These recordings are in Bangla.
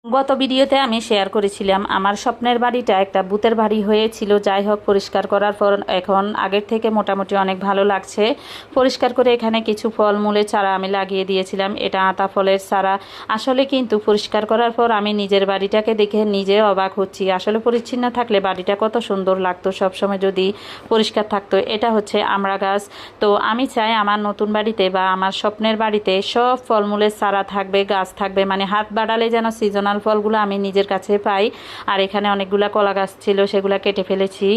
গত ভিডিওতে আমি শেয়ার করেছিলাম আমার স্বপ্নের বাড়িটা একটা ভূতের বাড়ি হয়েছিল। যাই হোক, পরিষ্কার করার পর এখন আগের থেকে মোটামুটি অনেক ভালো লাগছে। পরিষ্কার করে এখানে কিছু ফলমূলের চারা আমি লাগিয়ে দিয়েছিলাম। এটা আতা ফলের চারা। আসলে কিন্তু পরিষ্কার করার পর আমি নিজের বাড়িটাকে দেখে নিজে অবাক হচ্ছি। আসলে পরিচ্ছন্ন থাকলে বাড়িটা কত সুন্দর লাগতো, সবসময় যদি পরিষ্কার থাকতো। এটা হচ্ছে আমড়া গাছ। তো আমি চাই আমার নতুন বাড়িতে বা আমার স্বপ্নের বাড়িতে সব ফলমূলের চারা থাকবে, গাছ থাকবে, মানে হাত বাড়ালে যেন সিজনাল ফলগুলো আমি নিজের কাছে পাই। আর এখানে অনেকগুলা কলা গাছ ছিল, সেগুলো কেটে ফেলেছি।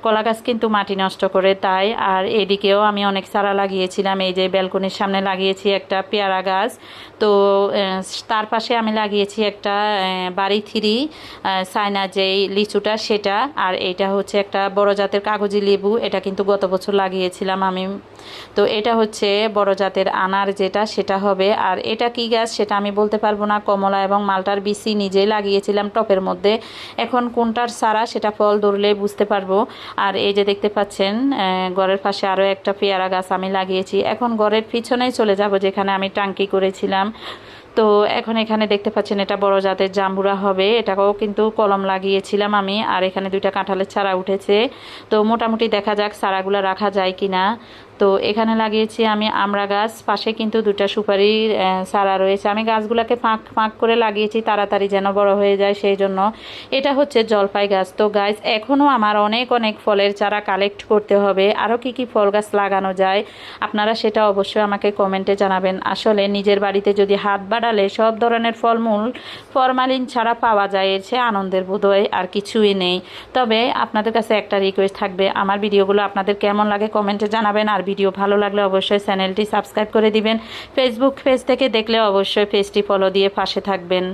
কলা গাছ কিন্তু মাটি নষ্ট করে, তাই। আর এদিকেও আমি অনেক চারা লাগিয়েছিলাম। এই যে ব্যালকনির সামনে লাগিয়েছি একটা পেয়ারা গাছ। তো তার পাশে আমি লাগিয়েছি একটা বাড়ি থ্রি চায়না যেই লিচুটা সেটা। আর এইটা হচ্ছে একটা বড় জাতের কাগজি লেবু, এটা কিন্তু গত বছর লাগিয়েছিলাম আমি। তো এটা হচ্ছে বড় জাতের আনার যেটা, সেটা হবে। আর এটা কি গাছ সেটা আমি বলতে পারবো না। কমলা এবং মালটার বিচি নিজেই লাগিয়েছিলাম টপের মধ্যে। এখন কোনটার চারা সেটা ফল ধরলে বুঝতে পারবো। আর এই যে দেখতে পাচ্ছেন ঘরের পাশে আরও একটা পেয়ারা গাছ আমি লাগিয়েছি। এখন ঘরের পিছনেই চলে যাব যেখানে আমি টাঙ্কি করেছিলাম। তো এখন এখানে দেখতে পাচ্ছেন এটা বড় জাতের জাম্বুরা হবে, এটাকেও কিন্তু কলম লাগিয়েছিলাম আমি। আর এখানে দুইটা কাঁঠালের চারা উঠেছে। তো মোটামুটি দেখা যাক চারাগুলো রাখা যায় কিনা। তো এখানে লাগিয়েছি আমি আমড়া গাছ, পাশে কিন্তু দুটা সুপারির চারা রয়েছে। আমি গাছগুলোকে ফাঁক ফাঁক করে লাগিয়েছি তাড়াতাড়ি যেন বড় হয়ে যায়, সেই জন্য। এটা হচ্ছে জলপাই গাছ। তো গাছ এখনও আমার অনেক অনেক ফলের চারা কালেক্ট করতে হবে। আরও কি কি ফল গাছ লাগানো যায় আপনারা সেটা অবশ্যই আমাকে কমেন্টে জানাবেন। আসলে নিজের বাড়িতে যদি হাত বাড়ালে সব ধরনের ফলমূল ফরমালিন ছাড়া পাওয়া যায়, এর চেয়ে আনন্দের বোধহয় আর কিছুই নেই। তবে আপনাদের কাছে একটা রিকোয়েস্ট থাকবে, আমার ভিডিওগুলো আপনাদের কেমন লাগে কমেন্টে জানাবেন। আর ভিডিও ভালো লাগলে অবশ্যই চ্যানেলটি সাবস্ক্রাইব করে দিবেন। ফেসবুক পেজ থেকে দেখলে অবশ্যই পেজটি ফলো দিয়ে পাশে থাকবেন।